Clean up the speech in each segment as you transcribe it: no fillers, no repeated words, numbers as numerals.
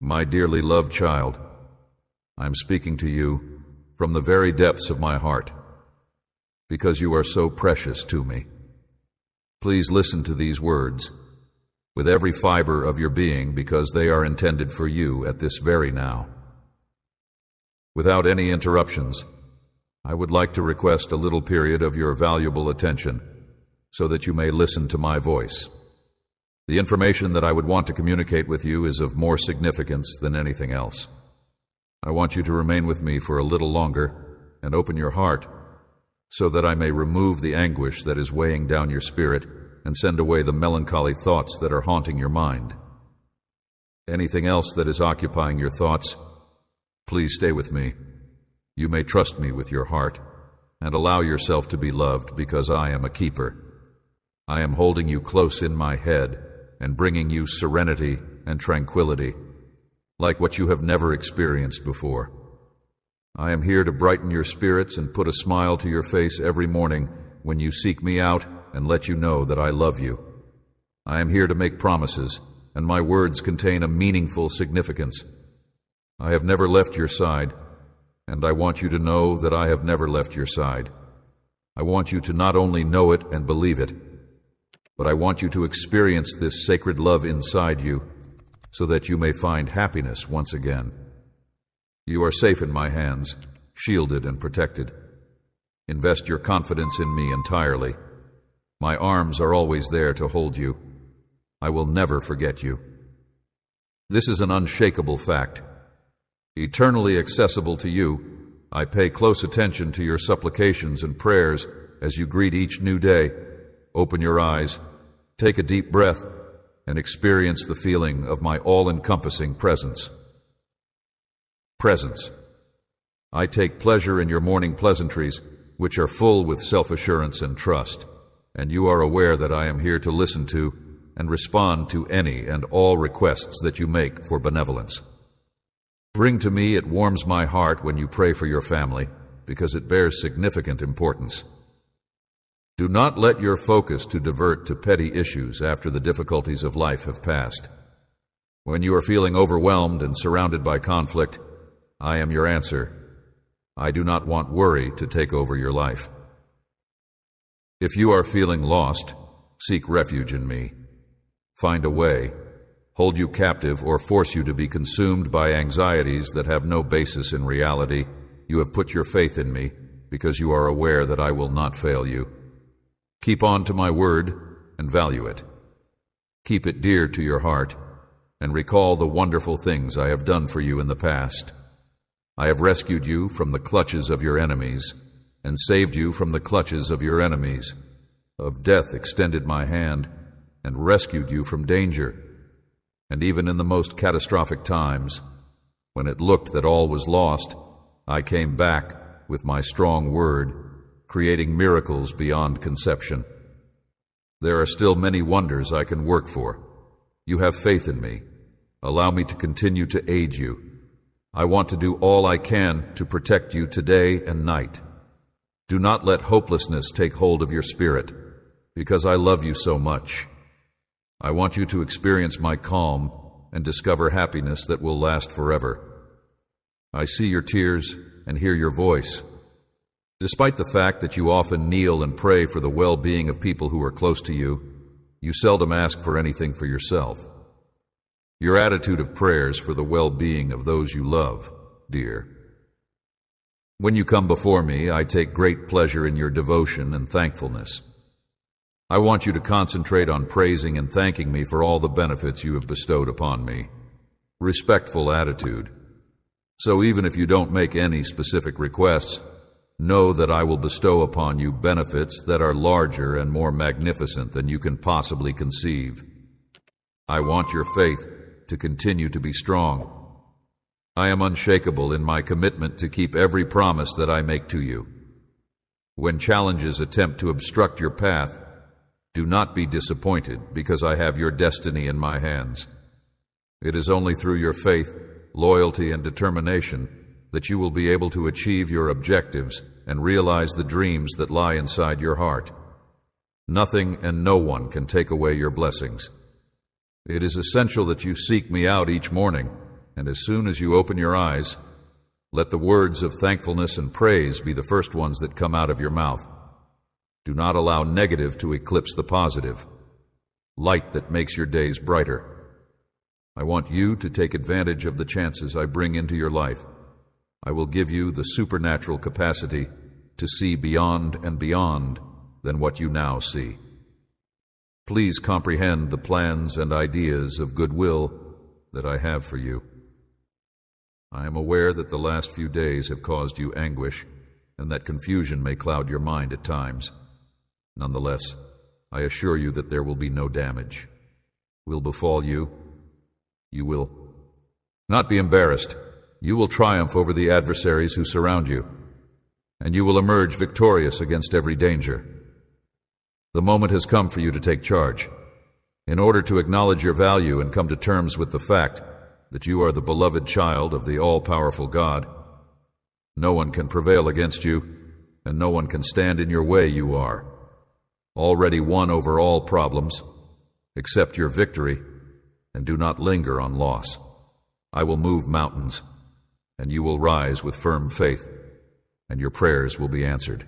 My dearly loved child, I'm speaking to you from the very depths of my heart, because you are so precious to me. Please listen to these words with every fiber of your being, because they are intended for you at this very now. Without any interruptions, I would like to request a little period of your valuable attention so that you may listen to my voice. The information that I would want to communicate with you is of more significance than anything else. I want you to remain with me for a little longer and open your heart so that I may remove the anguish that is weighing down your spirit and send away the melancholy thoughts that are haunting your mind. Anything else that is occupying your thoughts, please stay with me. You may trust me with your heart and allow yourself to be loved, because I am a keeper. I am holding you close in my head and bringing you serenity and tranquility, like what you have never experienced before. I am here to brighten your spirits and put a smile to your face every morning when you seek me out and let you know that I love you. I am here to make promises, and my words contain a meaningful significance. I have never left your side, and I want you to know that I have never left your side. I want you to not only know it and believe it, but I want you to experience this sacred love inside you so that you may find happiness once again. You are safe in my hands, shielded and protected. Invest your confidence in me entirely. My arms are always there to hold you. I will never forget you. This is an unshakable fact. Eternally accessible to you, I pay close attention to your supplications and prayers as you greet each new day. Open your eyes, take a deep breath, and experience the feeling of my all-encompassing presence. Presence. I take pleasure in your morning pleasantries, which are full with self-assurance and trust, and you are aware that I am here to listen to and respond to any and all requests that you make for benevolence. Bring to me, it warms my heart when you pray for your family, because it bears significant importance. Do not let your focus to divert to petty issues after the difficulties of life have passed. When you are feeling overwhelmed and surrounded by conflict, I am your answer. I do not want worry to take over your life. If you are feeling lost, seek refuge in me. Find a way, hold you captive, or force you to be consumed by anxieties that have no basis in reality. You have put your faith in me because you are aware that I will not fail you. Keep on to my word and value it. Keep it dear to your heart and recall the wonderful things I have done for you in the past. I have rescued you from the clutches of your enemies and saved you from the clutches of your enemies. Of death extended my hand and rescued you from danger. And even in the most catastrophic times, when it looked that all was lost, I came back with my strong word, creating miracles beyond conception. There are still many wonders I can work for. You have faith in me. Allow me to continue to aid you. I want to do all I can to protect you today and night. Do not let hopelessness take hold of your spirit, because I love you so much. I want you to experience my calm and discover happiness that will last forever. I see your tears and hear your voice. Despite the fact that you often kneel and pray for the well-being of people who are close to you, you seldom ask for anything for yourself. Your attitude of prayers for the well-being of those you love, dear. When you come before me, I take great pleasure in your devotion and thankfulness. I want you to concentrate on praising and thanking me for all the benefits you have bestowed upon me. Respectful attitude. So even if you don't make any specific requests, know that I will bestow upon you benefits that are larger and more magnificent than you can possibly conceive. I want your faith to continue to be strong. I am unshakable in my commitment to keep every promise that I make to you. When challenges attempt to obstruct your path, do not be disappointed, because I have your destiny in my hands. It is only through your faith, loyalty, and determination that you will be able to achieve your objectives and realize the dreams that lie inside your heart. Nothing and no one can take away your blessings. It is essential that you seek me out each morning and as soon as you open your eyes, let the words of thankfulness and praise be the first ones that come out of your mouth. Do not allow negative to eclipse the positive, light that makes your days brighter. I want you to take advantage of the chances I bring into your life. I will give you the supernatural capacity to see beyond and beyond than what you now see. Please comprehend the plans and ideas of goodwill that I have for you. I am aware that the last few days have caused you anguish and that confusion may cloud your mind at times. Nonetheless, I assure you that there will be no damage. Will befall you. You will not be embarrassed. You will triumph over the adversaries who surround you, and you will emerge victorious against every danger. The moment has come for you to take charge. In order to acknowledge your value and come to terms with the fact that you are the beloved child of the all-powerful God, no one can prevail against you, and no one can stand in your way. You are already won over all problems. Accept your victory and do not linger on loss. I will move mountains, and you will rise with firm faith, and your prayers will be answered.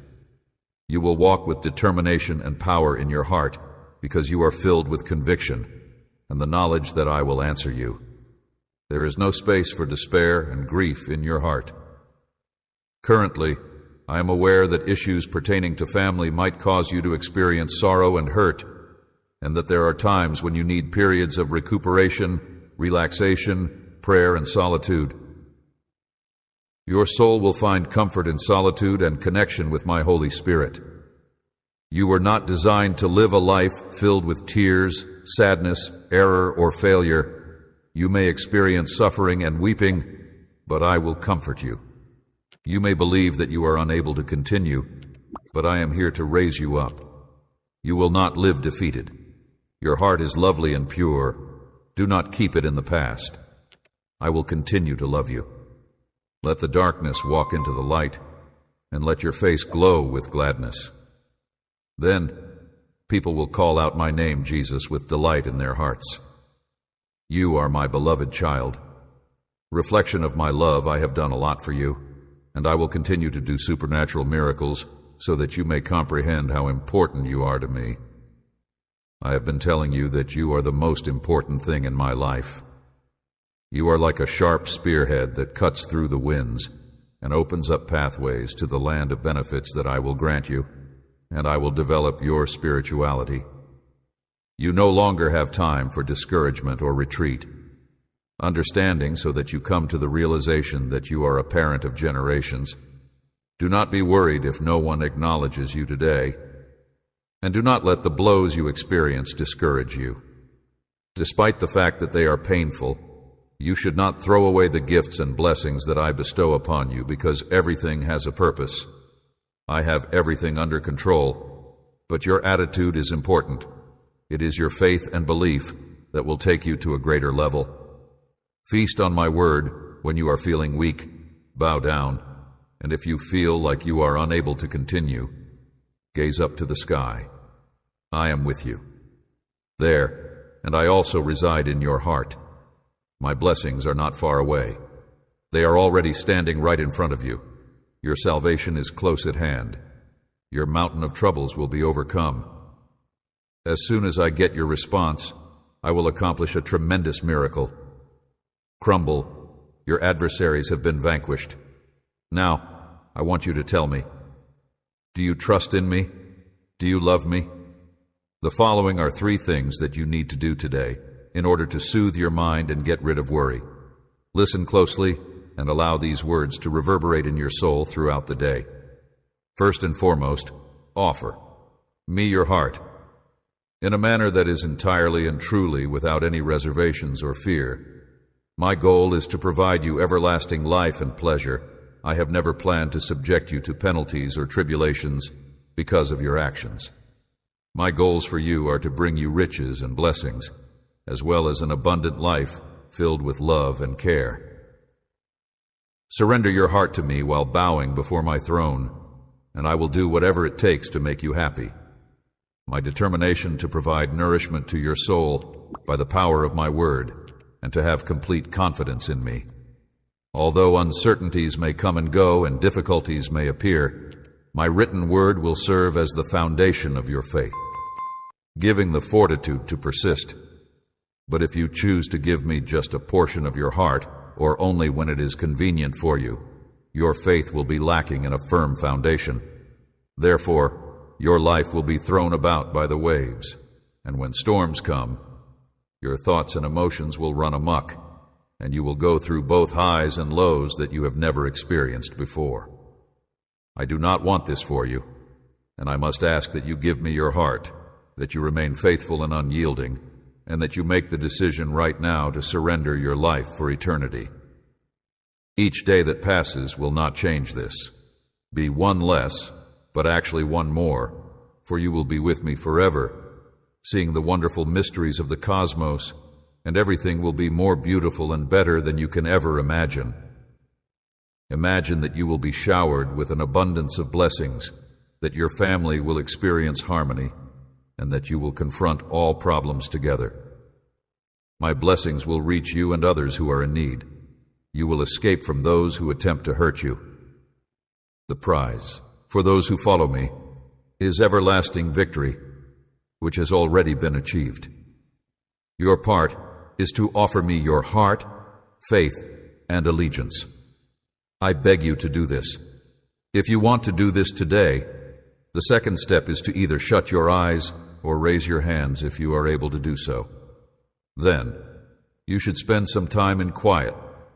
You will walk with determination and power in your heart because you are filled with conviction and the knowledge that I will answer you. There is no space for despair and grief in your heart. Currently, I am aware that issues pertaining to family might cause you to experience sorrow and hurt, and that there are times when you need periods of recuperation, relaxation, prayer, and solitude. Your soul will find comfort in solitude and connection with my Holy Spirit. You were not designed to live a life filled with tears, sadness, error, or failure. You may experience suffering and weeping, but I will comfort you. You may believe that you are unable to continue, but I am here to raise you up. You will not live defeated. Your heart is lovely and pure. Do not keep it in the past. I will continue to love you. Let the darkness walk into the light, and let your face glow with gladness. Then people will call out my name, Jesus, with delight in their hearts. You are my beloved child. Reflection of my love, I have done a lot for you, and I will continue to do supernatural miracles so that you may comprehend how important you are to me. I have been telling you that you are the most important thing in my life. You are like a sharp spearhead that cuts through the winds and opens up pathways to the land of benefits that I will grant you, and I will develop your spirituality. You no longer have time for discouragement or retreat. Understanding so that you come to the realization that you are a parent of generations. Do not be worried if no one acknowledges you today, and do not let the blows you experience discourage you. Despite the fact that they are painful, you should not throw away the gifts and blessings that I bestow upon you, because everything has a purpose. I have everything under control, but your attitude is important. It is your faith and belief that will take you to a greater level. Feast on my word when you are feeling weak. Bow down, and if you feel like you are unable to continue, gaze up to the sky. I am with you. There, and I also reside in your heart. My blessings are not far away. They are already standing right in front of you. Your salvation is close at hand. Your mountain of troubles will be overcome. As soon as I get your response, I will accomplish a tremendous miracle. Crumble, your adversaries have been vanquished. Now, I want you to tell me, do you trust in me? Do you love me? The following are 3 things that you need to do today in order to soothe your mind and get rid of worry. Listen closely and allow these words to reverberate in your soul throughout the day. First and foremost, offer me your heart in a manner that is entirely and truly without any reservations or fear. My goal is to provide you everlasting life and pleasure. I have never planned to subject you to penalties or tribulations because of your actions. My goals for you are to bring you riches and blessings, as well as an abundant life filled with love and care. Surrender your heart to me while bowing before my throne, and I will do whatever it takes to make you happy. My determination to provide nourishment to your soul by the power of my word and to have complete confidence in me. Although uncertainties may come and go and difficulties may appear, my written word will serve as the foundation of your faith, giving the fortitude to persist. But if you choose to give me just a portion of your heart, or only when it is convenient for you, your faith will be lacking in a firm foundation. Therefore, your life will be thrown about by the waves, and when storms come, your thoughts and emotions will run amok, and you will go through both highs and lows that you have never experienced before. I do not want this for you, and I must ask that you give me your heart, that you remain faithful and unyielding, and that you make the decision right now to surrender your life for eternity. Each day that passes will not change this. Be one less, but actually one more, for you will be with me forever, seeing the wonderful mysteries of the cosmos, and everything will be more beautiful and better than you can ever imagine. Imagine that you will be showered with an abundance of blessings, that your family will experience harmony, and that you will confront all problems together. My blessings will reach you and others who are in need. You will escape from those who attempt to hurt you. The prize, for those who follow me, is everlasting victory, which has already been achieved. Your part is to offer me your heart, faith, and allegiance. I beg you to do this. If you want to do this today, the second step is to either shut your eyes or raise your hands if you are able to do so. Then, you should spend some time in quiet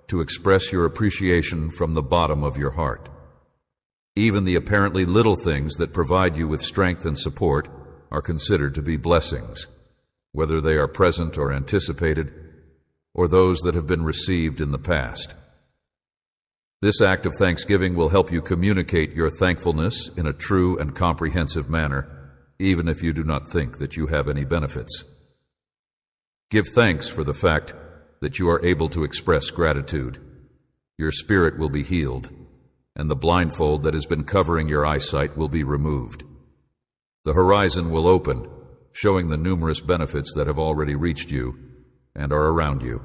to express your appreciation from the bottom of your heart. Even the apparently little things that provide you with strength and support are considered to be blessings, whether they are present or anticipated, or those that have been received in the past. This act of thanksgiving will help you communicate your thankfulness in a true and comprehensive manner, even if you do not think that you have any benefits. Give thanks for the fact that you are able to express gratitude. Your spirit will be healed, and the blindfold that has been covering your eyesight will be removed. The horizon will open, showing the numerous benefits that have already reached you and are around you.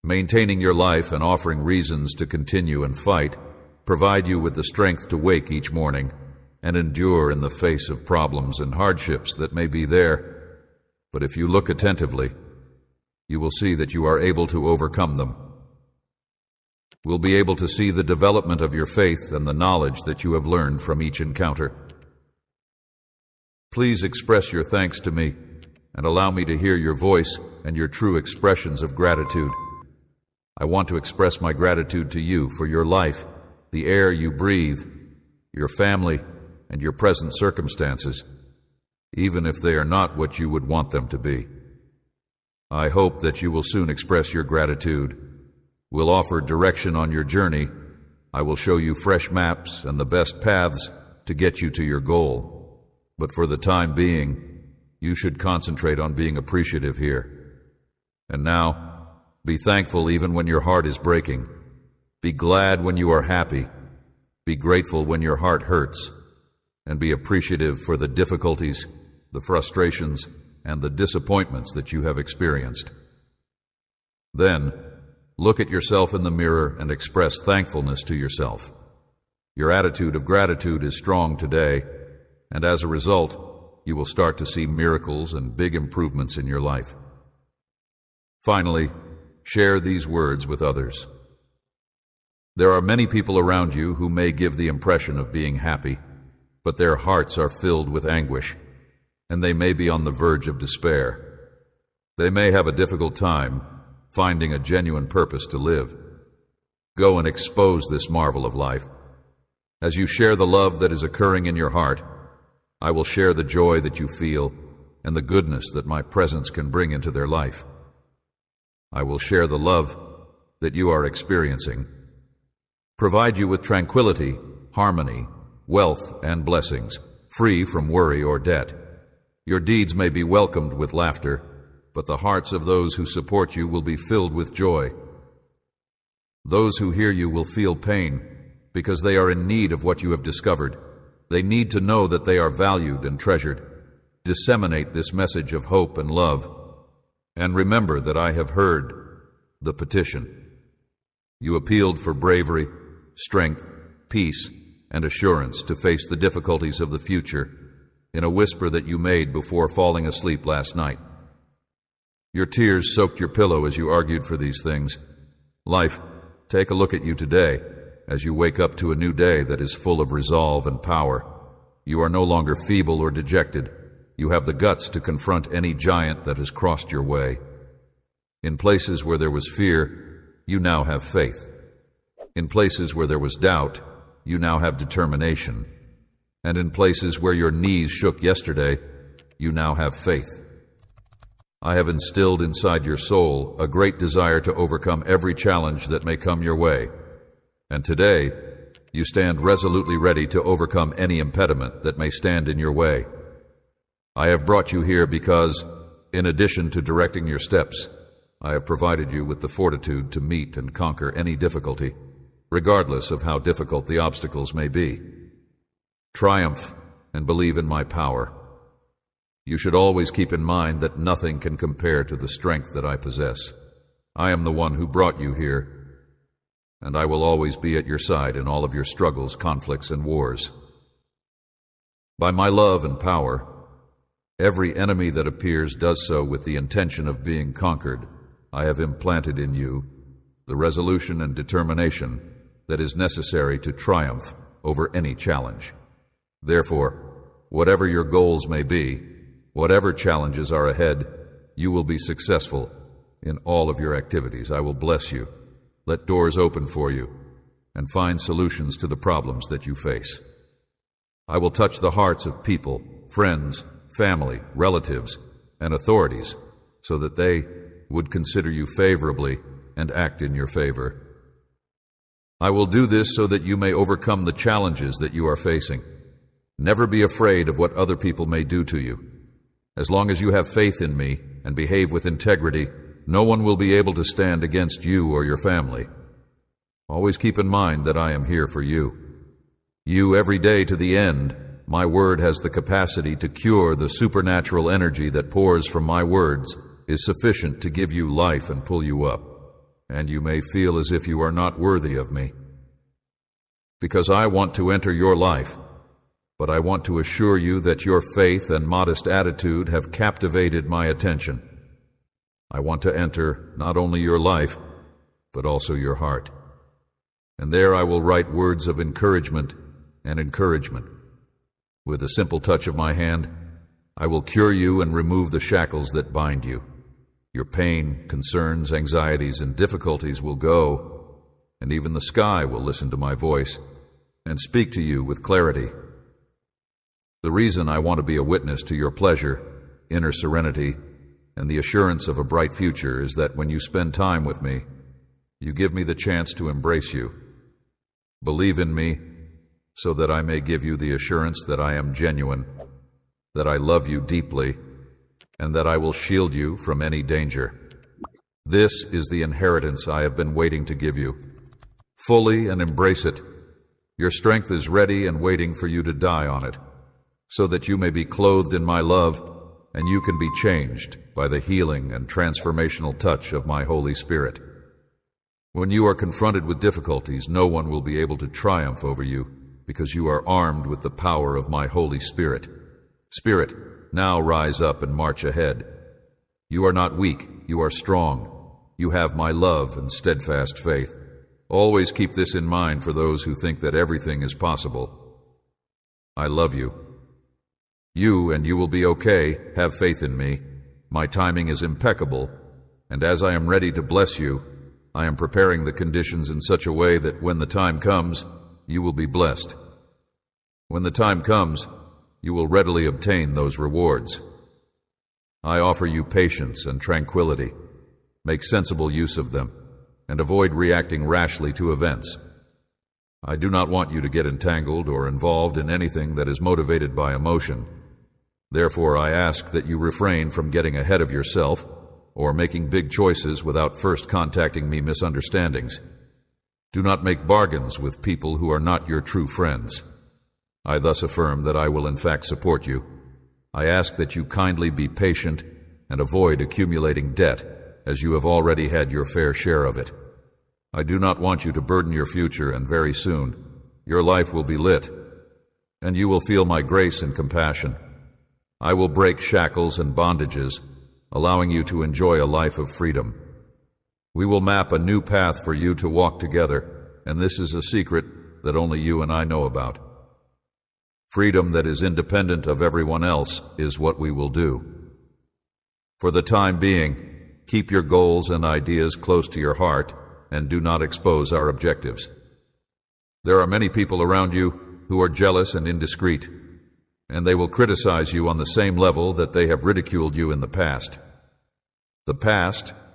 Maintaining your life and offering reasons to continue and fight provide you with the strength to wake each morning and endure in the face of problems and hardships that may be there. But if you look attentively, you will see that you are able to overcome them. We'll be able to see the development of your faith and the knowledge that you have learned from each encounter. Please express your thanks to me and allow me to hear your voice and your true expressions of gratitude. I want to express my gratitude to you for your life, the air you breathe, your family, and your present circumstances, even if they are not what you would want them to be. I hope that you will soon express your gratitude. We'll offer direction on your journey. I will show you fresh maps and the best paths to get you to your goal. But for the time being, you should concentrate on being appreciative here. And now, be thankful even when your heart is breaking. Be glad when you are happy. Be grateful when your heart hurts. And be appreciative for the difficulties, the frustrations, and the disappointments that you have experienced. Then, look at yourself in the mirror and express thankfulness to yourself. Your attitude of gratitude is strong today, and as a result, you will start to see miracles and big improvements in your life. Finally, share these words with others. There are many people around you who may give the impression of being happy, but their hearts are filled with anguish, and they may be on the verge of despair. They may have a difficult time finding a genuine purpose to live. Go and expose this marvel of life. As you share the love that is occurring in your heart, I will share the joy that you feel and the goodness that my presence can bring into their life. I will share the love that you are experiencing, provide you with tranquility, harmony, wealth, and blessings, free from worry or debt. Your deeds may be welcomed with laughter, but the hearts of those who support you will be filled with joy. Those who hear you will feel pain because they are in need of what you have discovered. They need to know that they are valued and treasured. Disseminate this message of hope and love. And remember that I have heard the petition. You appealed for bravery, strength, peace, and assurance to face the difficulties of the future in a whisper that you made before falling asleep last night. Your tears soaked your pillow as you argued for these things. Life, take a look at you today as you wake up to a new day that is full of resolve and power. You are no longer feeble or dejected. You have the guts to confront any giant that has crossed your way. In places where there was fear, you now have faith. In places where there was doubt, you now have determination. And in places where your knees shook yesterday, you now have faith. I have instilled inside your soul a great desire to overcome every challenge that may come your way. And today, you stand resolutely ready to overcome any impediment that may stand in your way. I have brought you here because, in addition to directing your steps, I have provided you with the fortitude to meet and conquer any difficulty, regardless of how difficult the obstacles may be. Triumph and believe in my power. You should always keep in mind that nothing can compare to the strength that I possess. I am the one who brought you here, and I will always be at your side in all of your struggles, conflicts, and wars. By my love and power, every enemy that appears does so with the intention of being conquered. I have implanted in you the resolution and determination that is necessary to triumph over any challenge. Therefore, whatever your goals may be, whatever challenges are ahead, you will be successful in all of your activities. I will bless you, let doors open for you, and find solutions to the problems that you face. I will touch the hearts of people, friends, family, relatives, and authorities so that they would consider you favorably and act in your favor. I will do this so that you may overcome the challenges that you are facing. Never be afraid of what other people may do to you. As long as you have faith in me and behave with integrity, no one will be able to stand against you or your family. Always keep in mind that I am here for you. You every day to the end. My word has the capacity to cure. The supernatural energy that pours from my words is sufficient to give you life and pull you up, and you may feel as if you are not worthy of me. Because I want to enter your life, but I want to assure you that your faith and modest attitude have captivated my attention. I want to enter not only your life, but also your heart. And there I will write words of encouragement and encouragement. With a simple touch of my hand, I will cure you and remove the shackles that bind you. Your pain, concerns, anxieties, and difficulties will go, and even the sky will listen to my voice and speak to you with clarity. The reason I want to be a witness to your pleasure, inner serenity, and the assurance of a bright future is that when you spend time with me, you give me the chance to embrace you. Believe in me so that I may give you the assurance that I am genuine, that I love you deeply, and that I will shield you from any danger. This is the inheritance I have been waiting to give you. Fully and embrace it. Your strength is ready and waiting for you to die on it, so that you may be clothed in my love and you can be changed by the healing and transformational touch of my Holy Spirit. When you are confronted with difficulties, no one will be able to triumph over you because you are armed with the power of my Holy Spirit. Spirit, now rise up and march ahead. You are not weak, you are strong. You have my love and steadfast faith. Always keep this in mind for those who think that everything is possible. I love you. You and you will be okay. Have faith in me. My timing is impeccable, and as I am ready to bless you, I am preparing the conditions in such a way that when the time comes, you will be blessed. When the time comes, you will readily obtain those rewards. I offer you patience and tranquility. Make sensible use of them, and avoid reacting rashly to events. I do not want you to get entangled or involved in anything that is motivated by emotion. Therefore, I ask that you refrain from getting ahead of yourself or making big choices without first contacting me misunderstandings. Do not make bargains with people who are not your true friends. I thus affirm that I will in fact support you. I ask that you kindly be patient and avoid accumulating debt, as you have already had your fair share of it. I do not want you to burden your future, and very soon your life will be lit, and you will feel my grace and compassion. I will break shackles and bondages, allowing you to enjoy a life of freedom. We will map a new path for you to walk together, and this is a secret that only you and I know about. Freedom that is independent of everyone else is what we will do. For the time being, keep your goals and ideas close to your heart and do not expose our objectives. There are many people around you who are jealous and indiscreet, and they will criticize you on the same level that they have ridiculed you in the past.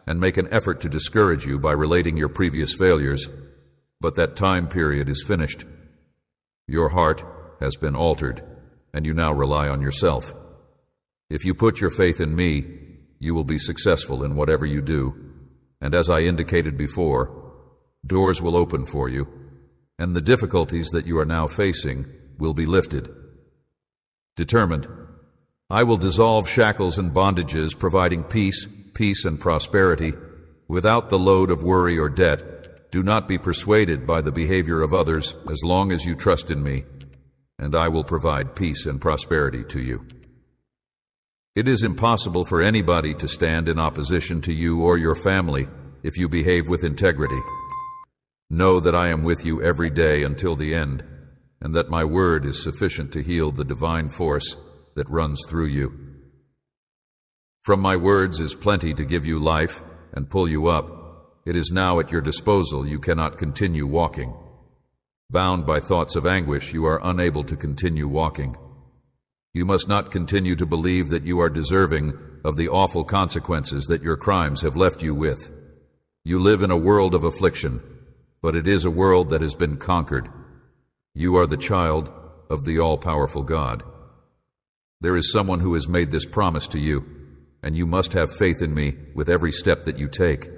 And make an effort to discourage you by relating your previous failures, but that time period is finished. Your heart has been altered, and you now rely on yourself. If you put your faith in me, you will be successful in whatever you do, and as I indicated before, doors will open for you, and the difficulties that you are now facing will be lifted. Determined, I will dissolve shackles and bondages, providing peace and prosperity, without the load of worry or debt. Do not be persuaded by the behavior of others, as long as you trust in me, and I will provide peace and prosperity to you. It is impossible for anybody to stand in opposition to you or your family if you behave with integrity. Know that I am with you every day until the end, and that my word is sufficient to heal the divine force that runs through you. From my words is plenty to give you life and pull you up. It is now at your disposal. You cannot continue walking. Bound by thoughts of anguish, you are unable to continue walking. You must not continue to believe that you are deserving of the awful consequences that your crimes have left you with. You live in a world of affliction, but it is a world that has been conquered. You are the child of the all-powerful God. There is someone who has made this promise to you, and you must have faith in me with every step that you take.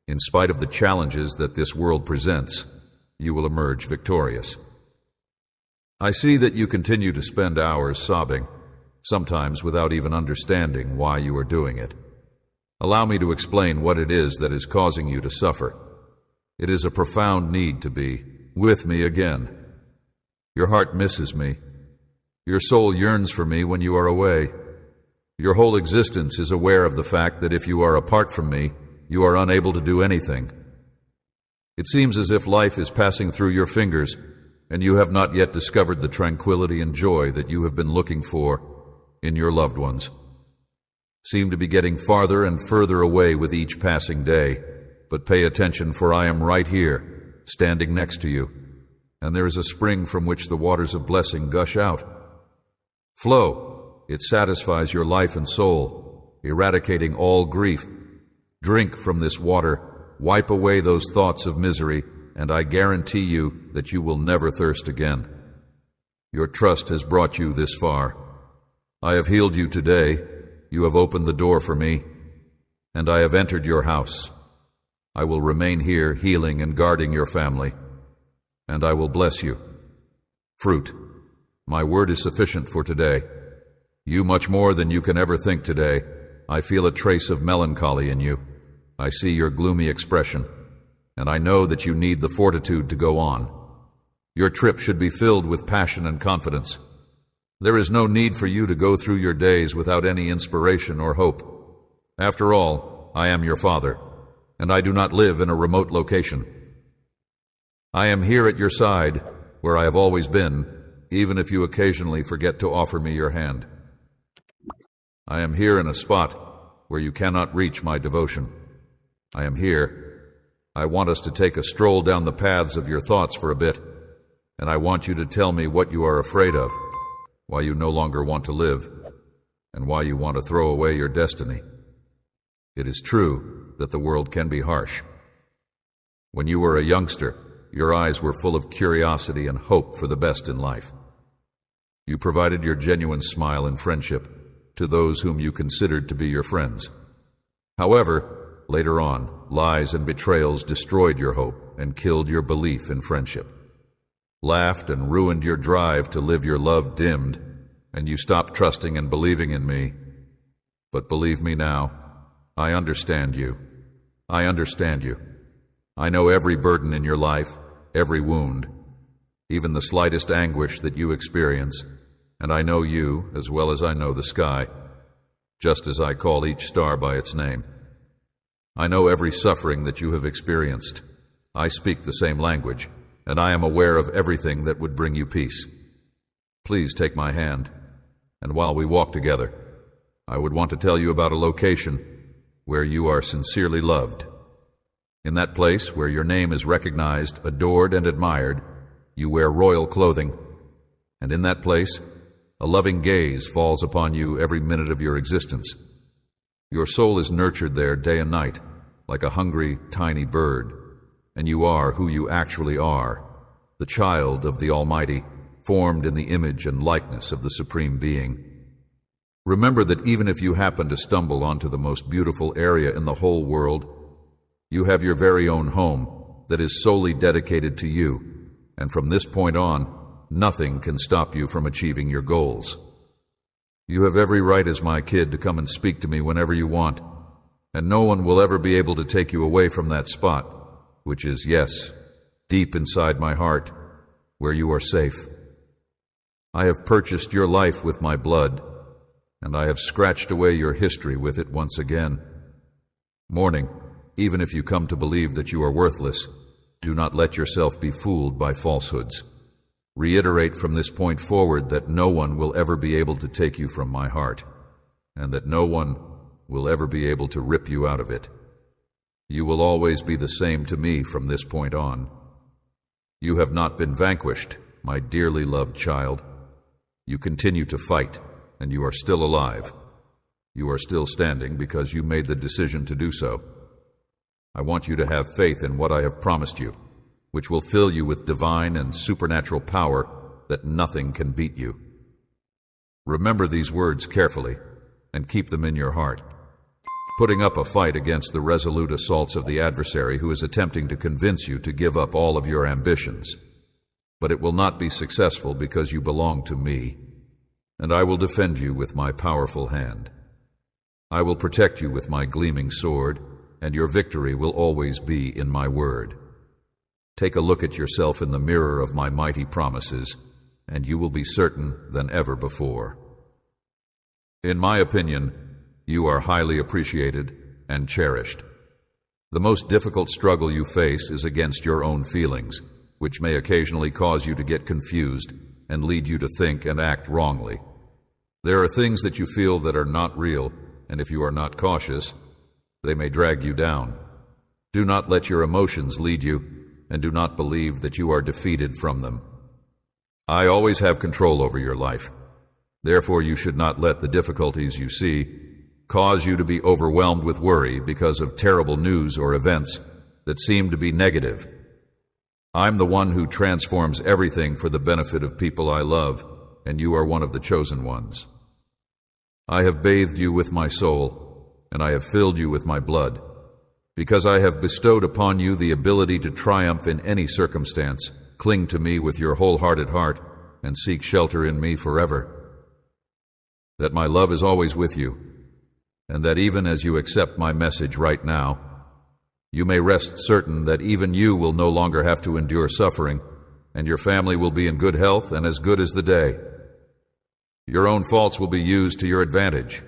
In spite of the challenges that this world presents, you will emerge victorious. I see that you continue to spend hours sobbing, sometimes without even understanding why you are doing it. Allow me to explain what it is that is causing you to suffer. It is a profound need to be with me again. Your heart misses me. Your soul yearns for me when you are away. Your whole existence is aware of the fact that if you are apart from me, you are unable to do anything. It seems as if life is passing through your fingers, and you have not yet discovered the tranquility and joy that you have been looking for in your loved ones. Seem to be getting farther and further away with each passing day, but pay attention, for I am right here, standing next to you, and there is a spring from which the waters of blessing gush out. Flow. It satisfies your life and soul, eradicating all grief. Drink from this water, wipe away those thoughts of misery, and I guarantee you that you will never thirst again. Your trust has brought you this far. I have healed you today. You have opened the door for me, and I have entered your house. I will remain here, healing and guarding your family, and I will bless you. Fruit. My word is sufficient for today. You much more than you can ever think today. I feel a trace of melancholy in you. I see your gloomy expression, and I know that you need the fortitude to go on. Your trip should be filled with passion and confidence. There is no need for you to go through your days without any inspiration or hope. After all, I am your father, and I do not live in a remote location. I am here at your side, where I have always been, even if you occasionally forget to offer me your hand. I am here in a spot where you cannot reach my devotion. I am here. I want us to take a stroll down the paths of your thoughts for a bit, and I want you to tell me what you are afraid of, why you no longer want to live, and why you want to throw away your destiny. It is true that the world can be harsh. When you were a youngster, your eyes were full of curiosity and hope for the best in life. You provided your genuine smile and friendship to those whom you considered to be your friends. However, later on, lies and betrayals destroyed your hope and killed your belief in friendship. Laughed and ruined your drive to live your love dimmed, and you stopped trusting and believing in me. But believe me now, I understand you. I understand you. I know every burden in your life, every wound, even the slightest anguish that you experience, and I know you as well as I know the sky, just as I call each star by its name. I know every suffering that you have experienced. I speak the same language, and I am aware of everything that would bring you peace. Please take my hand, and while we walk together, I would want to tell you about a location where you are sincerely loved. In that place where your name is recognized, adored, and admired, you wear royal clothing, and in that place, a loving gaze falls upon you every minute of your existence. Your soul is nurtured there day and night, like a hungry, tiny bird, and you are who you actually are, the child of the Almighty, formed in the image and likeness of the Supreme Being. Remember that even if you happen to stumble onto the most beautiful area in the whole world, you have your very own home that is solely dedicated to you, and from this point on, nothing can stop you from achieving your goals. You have every right as my kid to come and speak to me whenever you want, and no one will ever be able to take you away from that spot, which is, yes, deep inside my heart, where you are safe. I have purchased your life with my blood, and I have scratched away your history with it once again. Morning, even if you come to believe that you are worthless, do not let yourself be fooled by falsehoods. Reiterate from this point forward that no one will ever be able to take you from my heart, and that no one will ever be able to rip you out of it. You will always be the same to me from this point on. You have not been vanquished, my dearly loved child. You continue to fight, and you are still alive. You are still standing because you made the decision to do so. I want you to have faith in what I have promised you, which will fill you with divine and supernatural power that nothing can beat you. Remember these words carefully and keep them in your heart, putting up a fight against the resolute assaults of the adversary who is attempting to convince you to give up all of your ambitions. But it will not be successful because you belong to me, and I will defend you with my powerful hand. I will protect you with my gleaming sword, and your victory will always be in my word. Take a look at yourself in the mirror of my mighty promises, and you will be certain than ever before. In my opinion, you are highly appreciated and cherished. The most difficult struggle you face is against your own feelings, which may occasionally cause you to get confused and lead you to think and act wrongly. There are things that you feel that are not real, and if you are not cautious, they may drag you down. Do not let your emotions lead you, and do not believe that you are defeated from them. I always have control over your life. Therefore, you should not let the difficulties you see cause you to be overwhelmed with worry because of terrible news or events that seem to be negative. I'm the one who transforms everything for the benefit of people I love, and you are one of the chosen ones. I have bathed you with my soul, and I have filled you with my blood, because I have bestowed upon you the ability to triumph in any circumstance. Cling to me with your wholehearted heart, and seek shelter in me forever. That my love is always with you, and that even as you accept my message right now, you may rest certain that even you will no longer have to endure suffering, and your family will be in good health and as good as the day. Your own faults will be used to your advantage.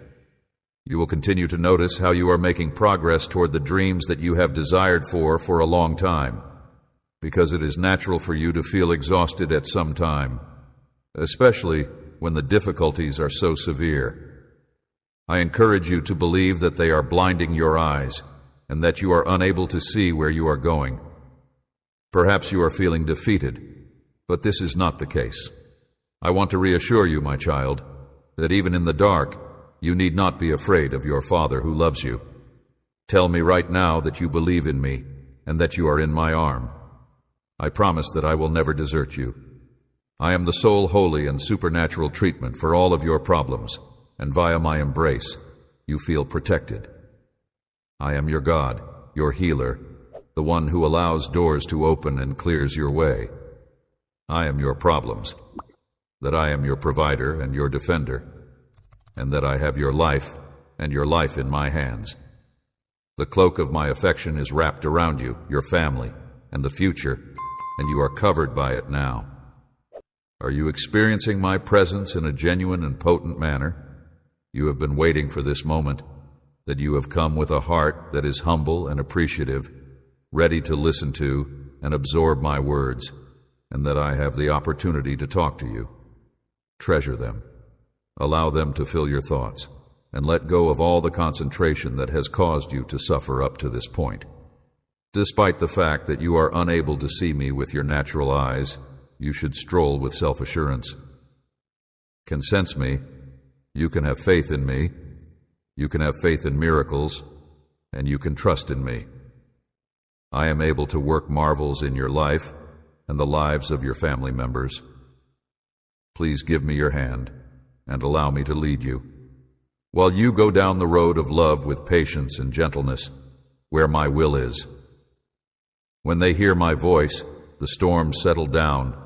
You will continue to notice how you are making progress toward the dreams that you have desired for a long time, because it is natural for you to feel exhausted at some time, especially when the difficulties are so severe. I encourage you to believe that they are blinding your eyes and that you are unable to see where you are going. Perhaps you are feeling defeated, but this is not the case. I want to reassure you, my child, that even in the dark, you need not be afraid of your Father who loves you. Tell me right now that you believe in me and that you are in my arm. I promise that I will never desert you. I am the sole holy and supernatural treatment for all of your problems, and via my embrace, you feel protected. I am your God, your healer, the one who allows doors to open and clears your way. I am your problems, that I am your provider and your defender, and that I have your life and your life in my hands. The cloak of my affection is wrapped around you, your family, and the future, and you are covered by it now. Are you experiencing my presence in a genuine and potent manner? You have been waiting for this moment, that you have come with a heart that is humble and appreciative, ready to listen to and absorb my words, and that I have the opportunity to talk to you. Treasure them. Allow them to fill your thoughts, and let go of all the concentration that has caused you to suffer up to this point. Despite the fact that you are unable to see me with your natural eyes, you should stroll with self-assurance. Can sense me. You can have faith in me. You can have faith in miracles, and you can trust in me. I am able to work marvels in your life and the lives of your family members. Please give me your hand and allow me to lead you, while you go down the road of love with patience and gentleness, where my will is. When they hear my voice, the storms settle down,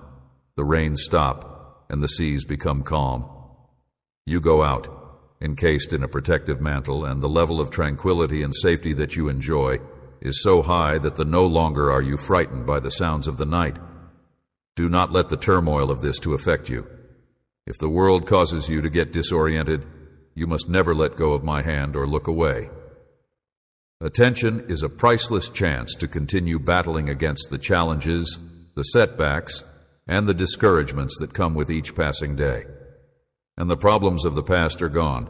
the rains stop, and the seas become calm. You go out, encased in a protective mantle, and the level of tranquility and safety that you enjoy is so high that no longer are you frightened by the sounds of the night. Do not let the turmoil of this to affect you. If the world causes you to get disoriented, you must never let go of my hand or look away. Attention is a priceless chance to continue battling against the challenges, the setbacks, and the discouragements that come with each passing day. And the problems of the past are gone.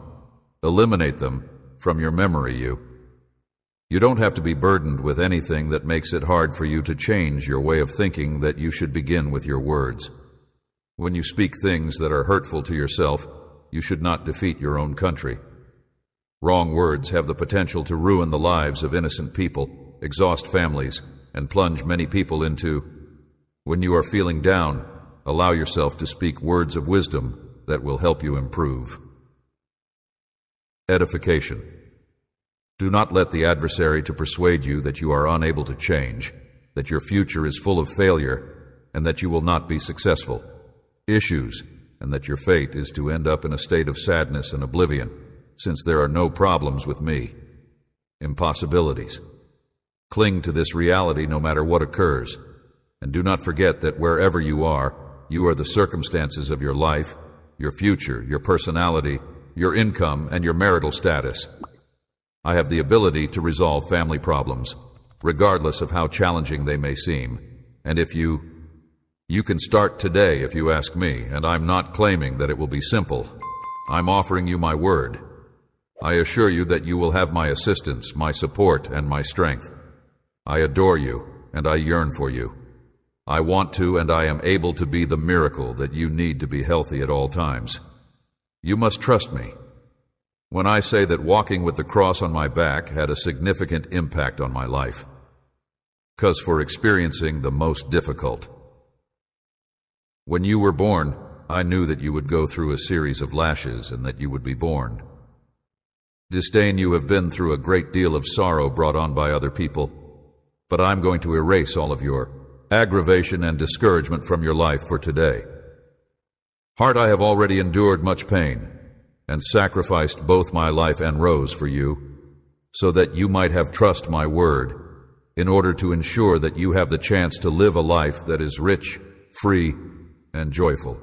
Eliminate them from your memory, You don't have to be burdened with anything that makes it hard for you to change your way of thinking that you should begin with your words. When you speak things that are hurtful to yourself, you should not defeat your own country. Wrong words have the potential to ruin the lives of innocent people, exhaust families, and plunge many people into. When you are feeling down, allow yourself to speak words of wisdom that will help you improve. Edification. Do not let the adversary to persuade you that you are unable to change, that your future is full of failure, and that you will not be successful. Issues, and that your fate is to end up in a state of sadness and oblivion, since there are no problems with me. Impossibilities. Cling to this reality no matter what occurs, and do not forget that wherever you are the circumstances of your life, your future, your personality, your income, and your marital status. I have the ability to resolve family problems, regardless of how challenging they may seem. And if you can start today if you ask me, and I'm not claiming that it will be simple. I'm offering you my word. I assure you that you will have my assistance, my support, and my strength. I adore you, and I yearn for you. I want to, and I am able to be the miracle that you need to be healthy at all times. You must trust me when I say that walking with the cross on my back had a significant impact on my life. 'Cause for experiencing the most difficult. When you were born, I knew that you would go through a series of lashes and that you would be born. Disdain, you have been through a great deal of sorrow brought on by other people, but I'm going to erase all of your aggravation and discouragement from your life for today. Heart, I have already endured much pain and sacrificed both my life and rose for you, so that you might have trust my word, in order to ensure that you have the chance to live a life that is rich, free, and joyful.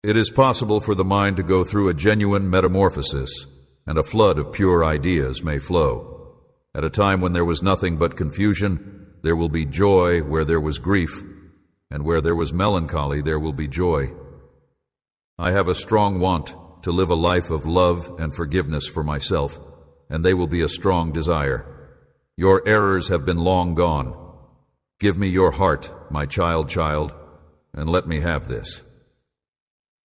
It is possible for the mind to go through a genuine metamorphosis, and a flood of pure ideas may flow. At a time when there was nothing but confusion, there will be joy where there was grief, and where there was melancholy, there will be joy. I have a strong want to live a life of love and forgiveness for myself, and they will be a strong desire. Your errors have been long gone. Give me your heart, my child, and let me have this.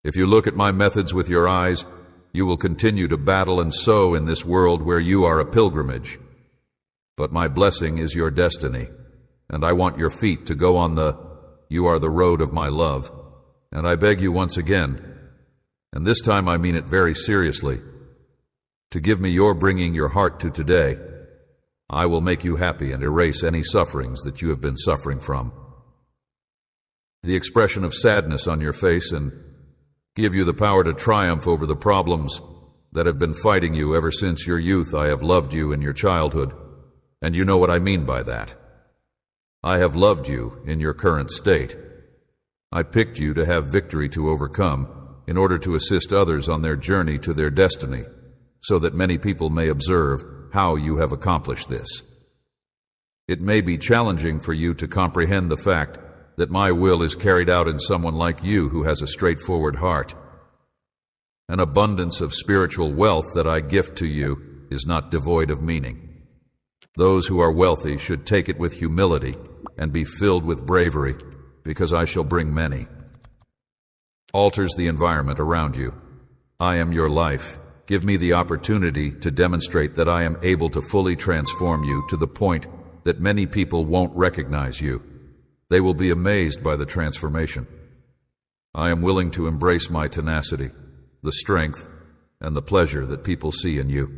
If you look at my methods with your eyes, you will continue to battle and sow in this world where you are a pilgrimage. But my blessing is your destiny, and I want your feet to go on you are the road of my love. And I beg you once again, and this time I mean it very seriously, to give me your bringing your heart to today. I will make you happy and erase any sufferings that you have been suffering from. The expression of sadness on your face, and give you the power to triumph over the problems that have been fighting you ever since your youth. I have loved you in your childhood, and you know what I mean by that. I have loved you in your current state. I picked you to have victory to overcome in order to assist others on their journey to their destiny, so that many people may observe how you have accomplished this. It may be challenging for you to comprehend the fact that my will is carried out in someone like you who has a straightforward heart. An abundance of spiritual wealth that I gift to you is not devoid of meaning. Those who are wealthy should take it with humility and be filled with bravery, because I shall bring many. Alters the environment around you. I am your life. Give me the opportunity to demonstrate that I am able to fully transform you to the point that many people won't recognize you. They will be amazed by the transformation. I am willing to embrace my tenacity, the strength, and the pleasure that people see in you.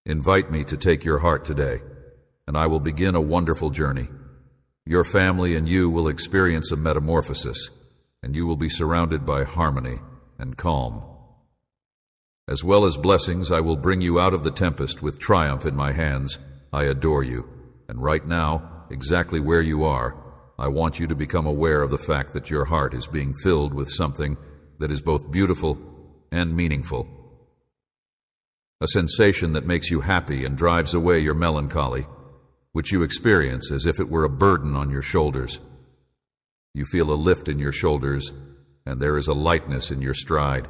Invite me to take your heart today, and I will begin a wonderful journey. Your family and you will experience a metamorphosis, and you will be surrounded by harmony and calm. As well as blessings, I will bring you out of the tempest with triumph in my hands. I adore you, and right now, exactly where you are, I want you to become aware of the fact that your heart is being filled with something that is both beautiful and meaningful. A sensation that makes you happy and drives away your melancholy, which you experience as if it were a burden on your shoulders. You feel a lift in your shoulders, and there is a lightness in your stride.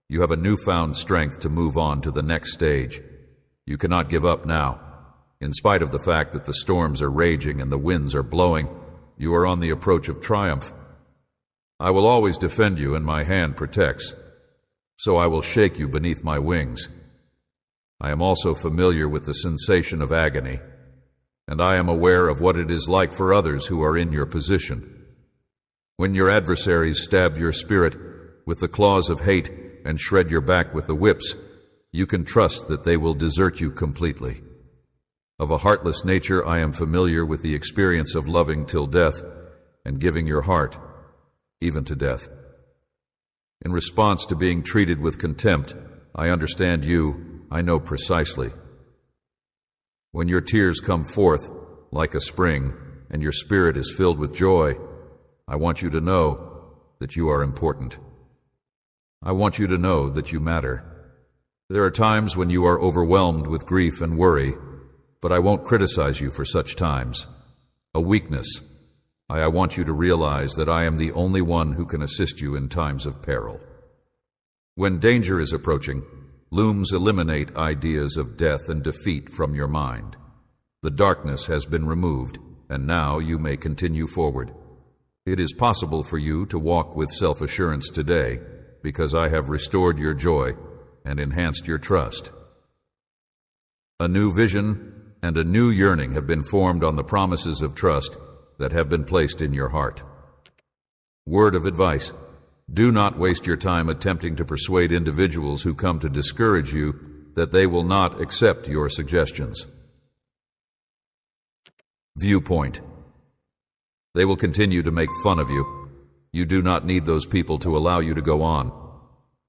You have a newfound strength to move on to the next stage. You cannot give up now. In spite of the fact that the storms are raging and the winds are blowing, you are on the approach of triumph. I will always defend you, and my hand protects, so I will shake you beneath my wings. I am also familiar with the sensation of agony, and I am aware of what it is like for others who are in your position. When your adversaries stab your spirit with the claws of hate and shred your back with the whips, you can trust that they will desert you completely. Of a heartless nature, I am familiar with the experience of loving till death and giving your heart, even to death. In response to being treated with contempt, I understand you. I know precisely. When your tears come forth like a spring and your spirit is filled with joy, I want you to know that you are important. I want you to know that you matter. There are times when you are overwhelmed with grief and worry, but I won't criticize you for such times. A weakness. I want you to realize that I am the only one who can assist you in times of peril. When danger is approaching, looms eliminate ideas of death and defeat from your mind. The darkness has been removed, and now you may continue forward. It is possible for you to walk with self-assurance today because I have restored your joy and enhanced your trust. A new vision and a new yearning have been formed on the promises of trust that have been placed in your heart. Word of advice: do not waste your time attempting to persuade individuals who come to discourage you that they will not accept your suggestions. Viewpoint: they will continue to make fun of you. You do not need those people to allow you to go on.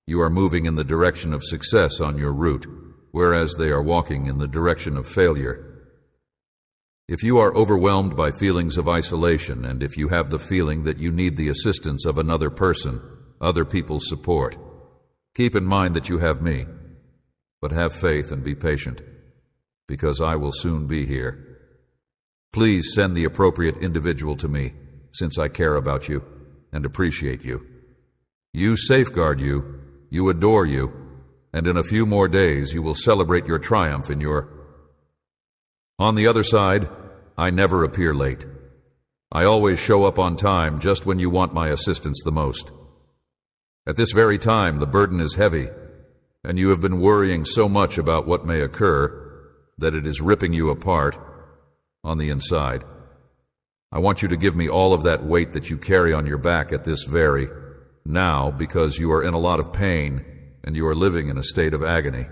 You are moving in the direction of success on your route, whereas they are walking in the direction of failure. If you are overwhelmed by feelings of isolation, and if you have the feeling that you need the assistance of another person, other people's support, keep in mind that you have me. But have faith and be patient, because I will soon be here. Please send the appropriate individual to me, since I care about you and appreciate you. You safeguard you, you adore you, and in a few more days you will celebrate your triumph in your... On the other side, I never appear late. I always show up on time just when you want my assistance the most. At this very time, the burden is heavy, and you have been worrying so much about what may occur that it is ripping you apart on the inside. I want you to give me all of that weight that you carry on your back at this very now, because you are in a lot of pain and you are living in a state of agony.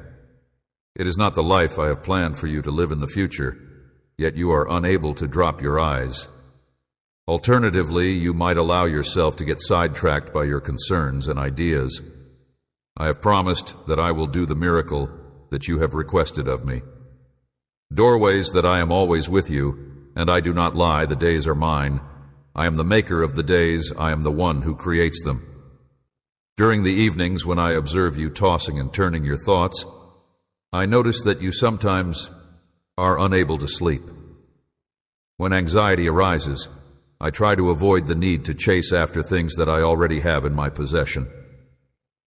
It is not the life I have planned for you to live in the future, yet you are unable to drop your eyes. Alternatively, you might allow yourself to get sidetracked by your concerns and ideas. I have promised that I will do the miracle that you have requested of me. Doorways that I am always with you, and I do not lie, the days are mine. I am the maker of the days, I am the one who creates them. During the evenings when I observe you tossing and turning your thoughts, I notice that you sometimes are unable to sleep. When anxiety arises, I try to avoid the need to chase after things that I already have in my possession.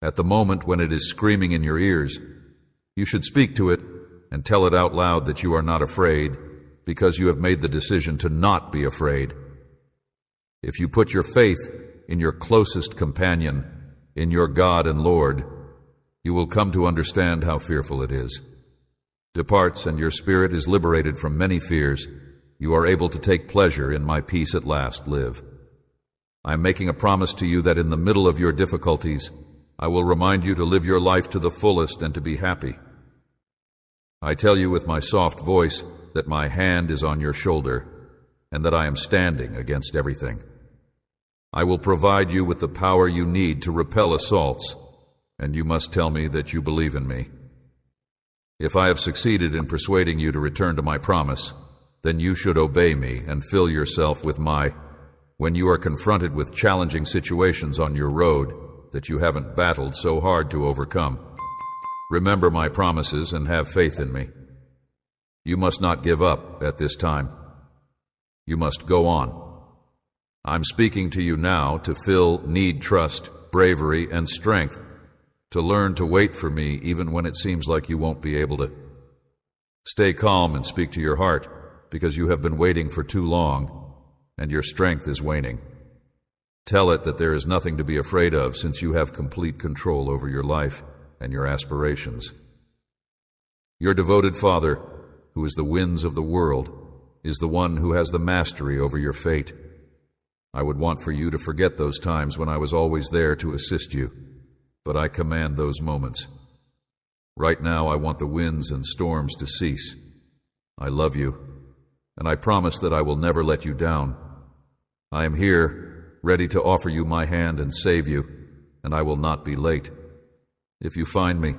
At the moment when it is screaming in your ears, you should speak to it and tell it out loud that you are not afraid because you have made the decision to not be afraid. If you put your faith in your closest companion, in your God and Lord, you will come to understand how fearful it is. Departs and your spirit is liberated from many fears. You are able to take pleasure in my peace at last live. I am making a promise to you that in the middle of your difficulties, I will remind you to live your life to the fullest and to be happy. I tell you with my soft voice that my hand is on your shoulder and that I am standing against everything. I will provide you with the power you need to repel assaults, and you must tell me that you believe in me. If I have succeeded in persuading you to return to my promise, then you should obey me and fill yourself with when you are confronted with challenging situations on your road that you haven't battled so hard to overcome. Remember my promises and have faith in me. You must not give up at this time. You must go on. I'm speaking to you now to need trust, bravery, and strength, to learn to wait for me even when it seems like you won't be able to. Stay calm and speak to your heart, because you have been waiting for too long, and your strength is waning. Tell it that there is nothing to be afraid of, since you have complete control over your life and your aspirations. Your devoted Father, who is the winds of the world, is the one who has the mastery over your fate. I would want for you to forget those times when I was always there to assist you, but I command those moments. Right now I want the winds and storms to cease. I love you, and I promise that I will never let you down. I am here, ready to offer you my hand and save you, and I will not be late. If you find me,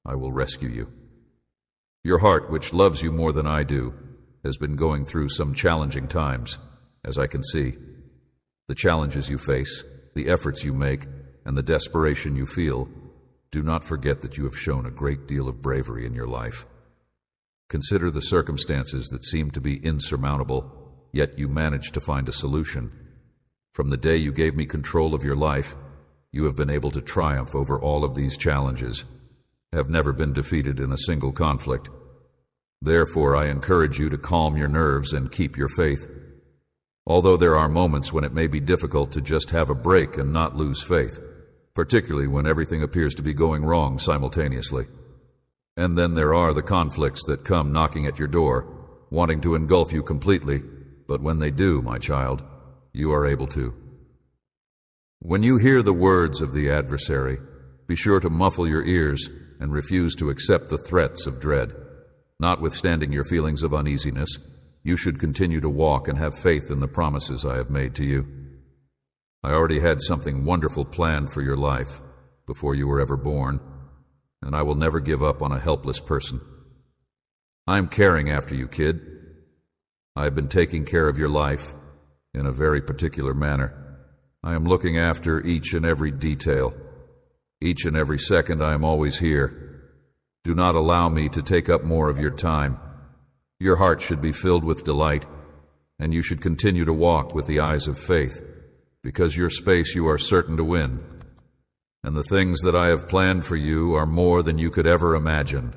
I will rescue you. Your heart, which loves you more than I do, has been going through some challenging times, as I can see. The challenges you face, the efforts you make, and the desperation you feel, do not forget that you have shown a great deal of bravery in your life. Consider the circumstances that seem to be insurmountable, yet you managed to find a solution. From the day you gave me control of your life, you have been able to triumph over all of these challenges, have never been defeated in a single conflict. Therefore, I encourage you to calm your nerves and keep your faith. Although there are moments when it may be difficult to just have a break and not lose faith, particularly when everything appears to be going wrong simultaneously. And then there are the conflicts that come knocking at your door, wanting to engulf you completely, but when they do, my child, you are able to. When you hear the words of the adversary, be sure to muffle your ears and refuse to accept the threats of dread. Notwithstanding your feelings of uneasiness, you should continue to walk and have faith in the promises I have made to you. I already had something wonderful planned for your life before you were ever born, and I will never give up on a helpless person. I'm caring after you, kid. I have been taking care of your life in a very particular manner. I am looking after each and every detail. Each and every second I am always here. Do not allow me to take up more of your time. Your heart should be filled with delight, and you should continue to walk with the eyes of faith, because your space you are certain to win. And the things that I have planned for you are more than you could ever imagine.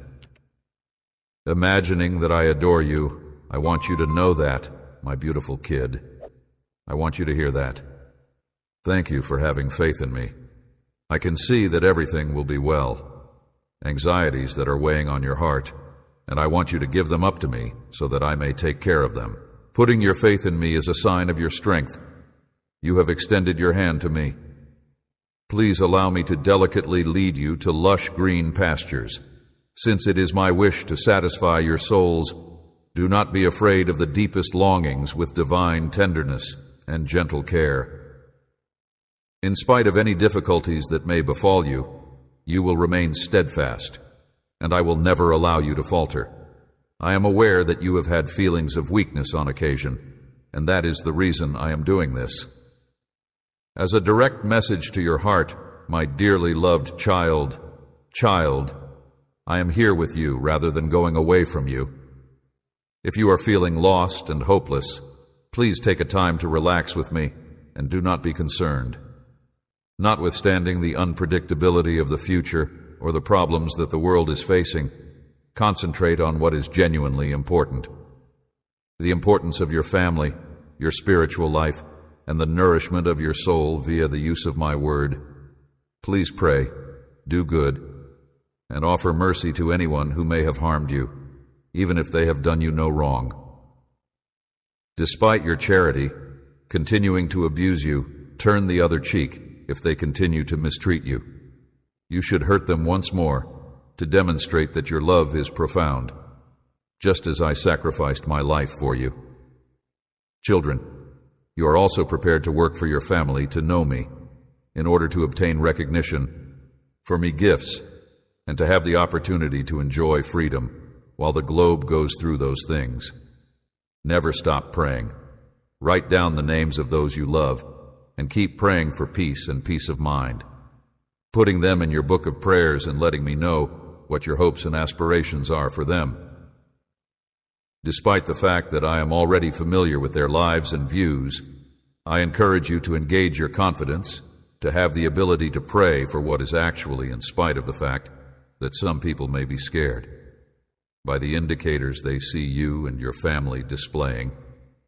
Imagining that I adore you, I want you to know that, my beautiful kid. I want you to hear that. Thank you for having faith in me. I can see that everything will be well. Anxieties that are weighing on your heart, and I want you to give them up to me so that I may take care of them. Putting your faith in me is a sign of your strength. You have extended your hand to me. Please allow me to delicately lead you to lush green pastures. Since it is my wish to satisfy your souls, do not be afraid of the deepest longings with divine tenderness and gentle care. In spite of any difficulties that may befall you, you will remain steadfast, and I will never allow you to falter. I am aware that you have had feelings of weakness on occasion, and that is the reason I am doing this. As a direct message to your heart, my dearly loved child, I am here with you rather than going away from you. If you are feeling lost and hopeless, please take a time to relax with me and do not be concerned. Notwithstanding the unpredictability of the future or the problems that the world is facing, concentrate on what is genuinely important. The importance of your family, your spiritual life, and the nourishment of your soul via the use of my word. Please pray, do good, and offer mercy to anyone who may have harmed you, even if they have done you no wrong. Despite your charity, continuing to abuse you, turn the other cheek if they continue to mistreat you. You should hurt them once more to demonstrate that your love is profound, just as I sacrificed my life for you. Children, you are also prepared to work for your family to know me, in order to obtain recognition, for me gifts, and to have the opportunity to enjoy freedom while the globe goes through those things. Never stop praying. Write down the names of those you love, and keep praying for peace and peace of mind, putting them in your book of prayers and letting me know what your hopes and aspirations are for them. Despite the fact that I am already familiar with their lives and views, I encourage you to engage your confidence, to have the ability to pray for what is actually in spite of the fact that some people may be scared. By the indicators they see you and your family displaying,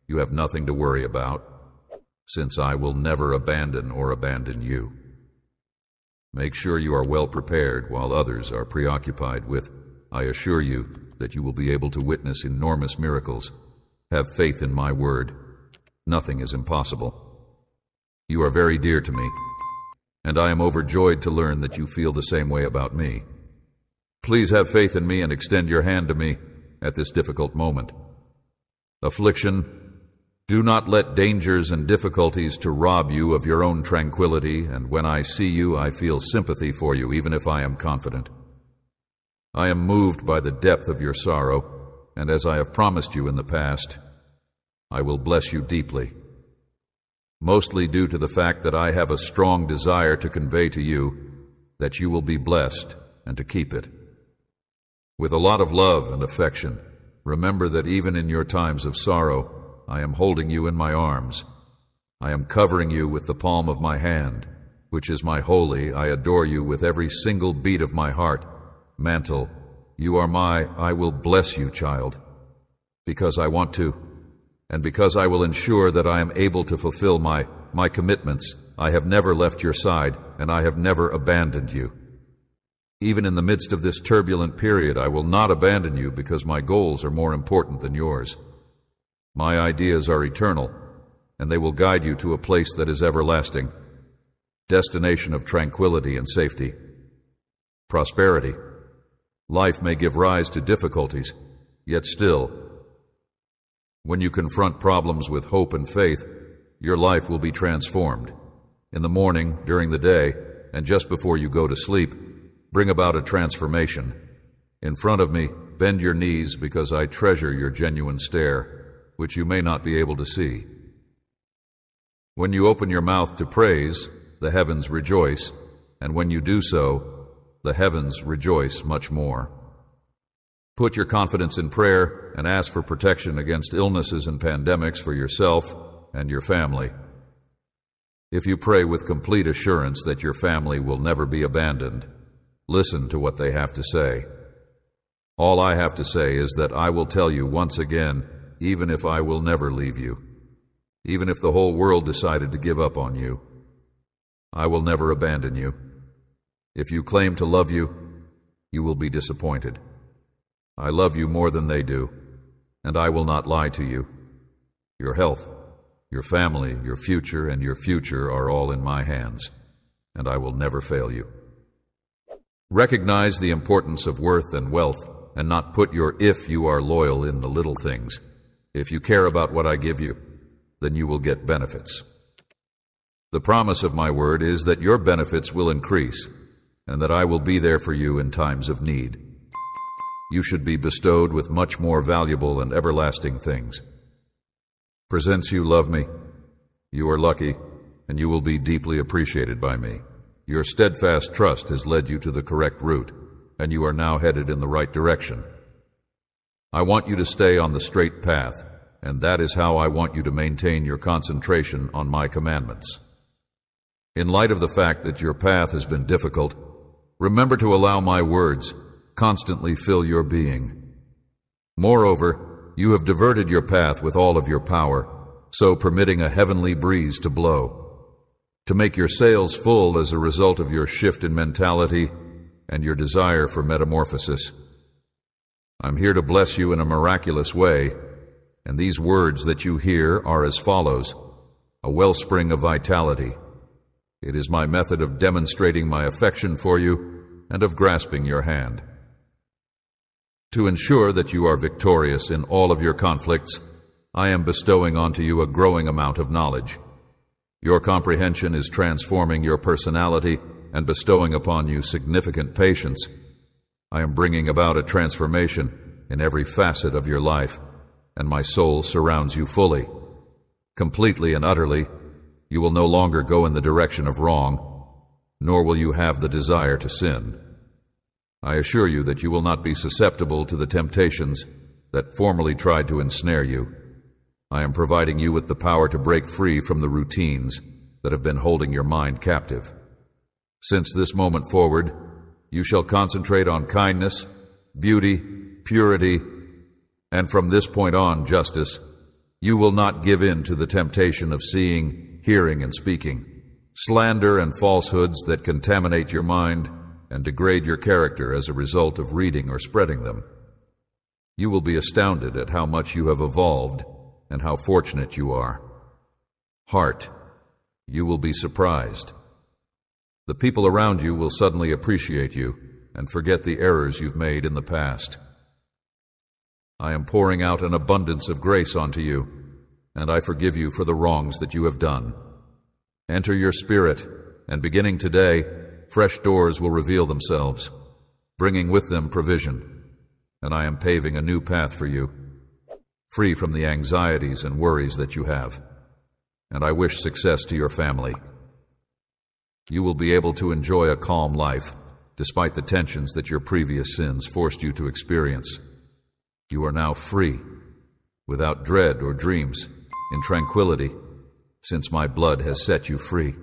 you have nothing to worry about, since I will never abandon you. Make sure you are well prepared while others are preoccupied with. I assure you that you will be able to witness enormous miracles. Have faith in my word. Nothing is impossible. You are very dear to me, and I am overjoyed to learn that you feel the same way about me. Please have faith in me and extend your hand to me at this difficult moment. Affliction, do not let dangers and difficulties to rob you of your own tranquility, and when I see you, I feel sympathy for you, even if I am confident. I am moved by the depth of your sorrow, and as I have promised you in the past, I will bless you deeply, mostly due to the fact that I have a strong desire to convey to you that you will be blessed and to keep it. With a lot of love and affection, remember that even in your times of sorrow, I am holding you in my arms. I am covering you with the palm of my hand, which is my holy, I adore you with every single beat of my heart, mantle. You are my, I will bless you, child, because I want to, and because I will ensure that I am able to fulfill my commitments. I have never left your side, and I have never abandoned you. Even in the midst of this turbulent period, I will not abandon you because my goals are more important than yours. My ideas are eternal, and they will guide you to a place that is everlasting, destination of tranquility and safety. Prosperity. Life may give rise to difficulties, yet still, when you confront problems with hope and faith, your life will be transformed. In the morning, during the day, and just before you go to sleep, bring about a transformation. In front of me, bend your knees because I treasure your genuine stare, which you may not be able to see. When you open your mouth to praise, the heavens rejoice, and when you do so, the heavens rejoice much more. Put your confidence in prayer and ask for protection against illnesses and pandemics for yourself and your family. If you pray with complete assurance that your family will never be abandoned, listen to what they have to say. All I have to say is that I will tell you once again, even if I will never leave you, even if the whole world decided to give up on you, I will never abandon you. If you claim to love you, you will be disappointed. I love you more than they do, and I will not lie to you. Your health, your family, your future, and your future are all in my hands, and I will never fail you. Recognize the importance of worth and wealth, and not put your if you are loyal in the little things. If you care about what I give you, then you will get benefits. The promise of my word is that your benefits will increase, and that I will be there for you in times of need. You should be bestowed with much more valuable and everlasting things. Presents you love me. You are lucky, and you will be deeply appreciated by me. Your steadfast trust has led you to the correct route, and you are now headed in the right direction. I want you to stay on the straight path, and that is how I want you to maintain your concentration on my commandments. In light of the fact that your path has been difficult, remember to allow my words constantly fill your being. Moreover, you have diverted your path with all of your power, so permitting a heavenly breeze to blow, to make your sails full as a result of your shift in mentality and your desire for metamorphosis. I'm here to bless you in a miraculous way, and these words that you hear are as follows: a wellspring of vitality. It is my method of demonstrating my affection for you and of grasping your hand. To ensure that you are victorious in all of your conflicts, I am bestowing onto you a growing amount of knowledge. Your comprehension is transforming your personality and bestowing upon you significant patience. I am bringing about a transformation in every facet of your life, and my soul surrounds you fully. Completely and utterly, you will no longer go in the direction of wrong, nor will you have the desire to sin. I assure you that you will not be susceptible to the temptations that formerly tried to ensnare you. I am providing you with the power to break free from the routines that have been holding your mind captive. Since this moment forward, you shall concentrate on kindness, beauty, purity, and from this point on, justice. You will not give in to the temptation of seeing, hearing, and speaking, slander and falsehoods that contaminate your mind and degrade your character as a result of reading or spreading them. You will be astounded at how much you have evolved and how fortunate you are. Heart, you will be surprised. The people around you will suddenly appreciate you and forget the errors you've made in the past. I am pouring out an abundance of grace onto you, and I forgive you for the wrongs that you have done. Enter your spirit, and beginning today, fresh doors will reveal themselves, bringing with them provision, and I am paving a new path for you, free from the anxieties and worries that you have, and I wish success to your family. You will be able to enjoy a calm life, despite the tensions that your previous sins forced you to experience. You are now free, without dread or dreams, in tranquility, since my blood has set you free.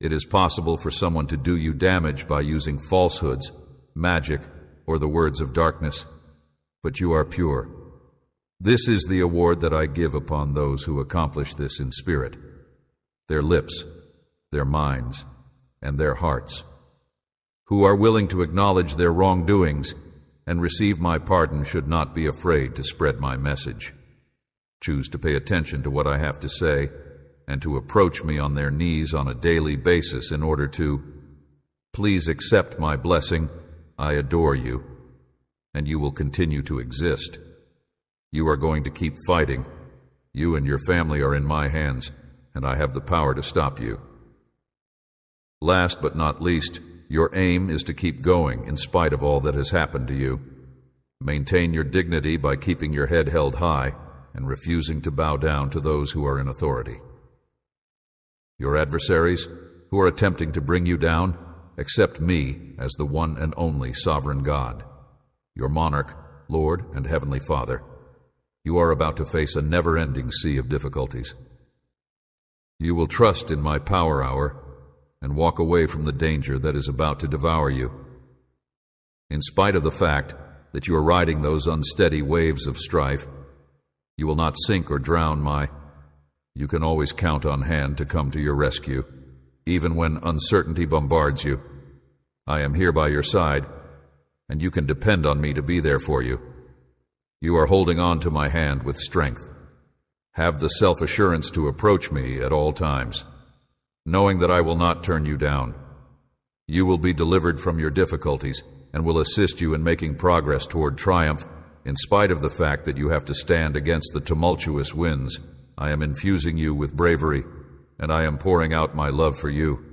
It is possible for someone to do you damage by using falsehoods, magic, or the words of darkness, but you are pure. This is the award that I give upon those who accomplish this in spirit, their lips, their minds, and their hearts, who are willing to acknowledge their wrongdoings and receive my pardon should not be afraid to spread my message. Choose to pay attention to what I have to say and to approach me on their knees on a daily basis in order to, please accept my blessing, I adore you, and you will continue to exist. You are going to keep fighting. You and your family are in my hands, and I have the power to stop you. Last but not least, your aim is to keep going in spite of all that has happened to you. Maintain your dignity by keeping your head held high and refusing to bow down to those who are in authority. Your adversaries, who are attempting to bring you down, accept me as the one and only sovereign God, your monarch, Lord, and Heavenly Father. You are about to face a never-ending sea of difficulties. You will trust in my power hour and walk away from the danger that is about to devour you. In spite of the fact that you are riding those unsteady waves of strife, you will not sink or drown. You can always count on hand to come to your rescue, even when uncertainty bombards you. I am here by your side, and you can depend on me to be there for you. You are holding on to my hand with strength. Have the self-assurance to approach me at all times, knowing that I will not turn you down. You will be delivered from your difficulties and will assist you in making progress toward triumph, in spite of the fact that you have to stand against the tumultuous winds. I am infusing you with bravery, and I am pouring out my love for you.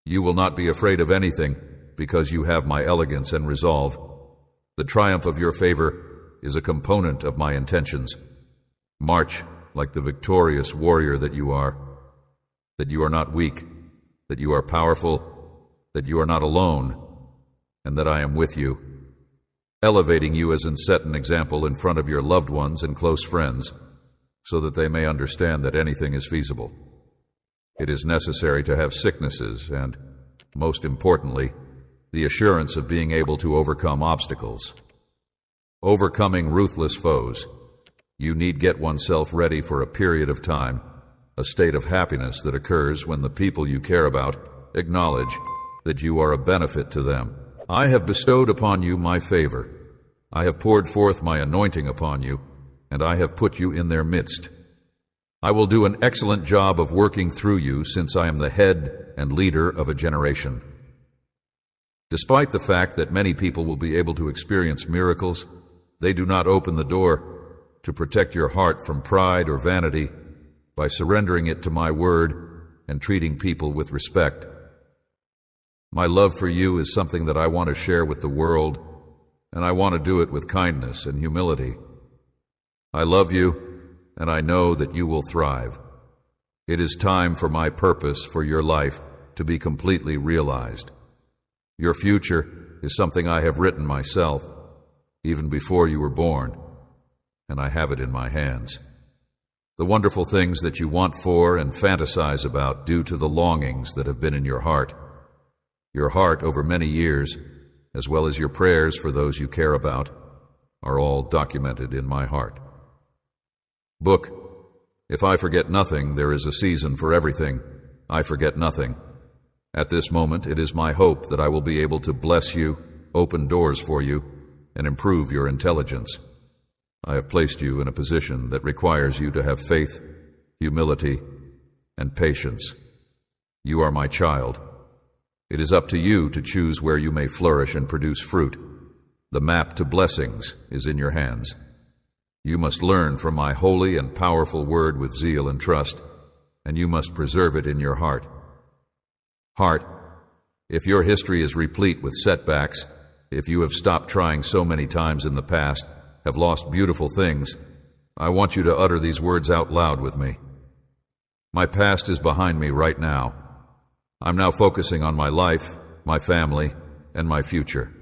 You will not be afraid of anything because you have my elegance and resolve. The triumph of your favor is a component of my intentions. March like the victorious warrior that you are not weak, that you are powerful, that you are not alone, and that I am with you, elevating you as set an example in front of your loved ones and close friends, so that they may understand that anything is feasible. It is necessary to have sicknesses and, most importantly, the assurance of being able to overcome obstacles. Overcoming ruthless foes, you need get oneself ready for a period of time, a state of happiness that occurs when the people you care about acknowledge that you are a benefit to them. I have bestowed upon you my favor. I have poured forth my anointing upon you, and I have put you in their midst. I will do an excellent job of working through you, since I am the head and leader of a generation. Despite the fact that many people will be able to experience miracles, they do not open the door to protect your heart from pride or vanity by surrendering it to my word and treating people with respect. My love for you is something that I want to share with the world, and I want to do it with kindness and humility. I love you, and I know that you will thrive. It is time for my purpose for your life to be completely realized. Your future is something I have written myself, even before you were born, and I have it in my hands. The wonderful things that you want for and fantasize about due to the longings that have been in your heart. Your heart over many years, as well as your prayers for those you care about, are all documented in my heart. Book, if I forget nothing, there is a season for everything. I forget nothing. At this moment, it is my hope that I will be able to bless you, open doors for you, and improve your intelligence. I have placed you in a position that requires you to have faith, humility, and patience. You are my child. It is up to you to choose where you may flourish and produce fruit. The map to blessings is in your hands. You must learn from my holy and powerful word with zeal and trust, and you must preserve it in your heart. Heart, if your history is replete with setbacks, if you have stopped trying so many times in the past, have lost beautiful things, I want you to utter these words out loud with me. My past is behind me right now. I'm now focusing on my life, my family, and my future.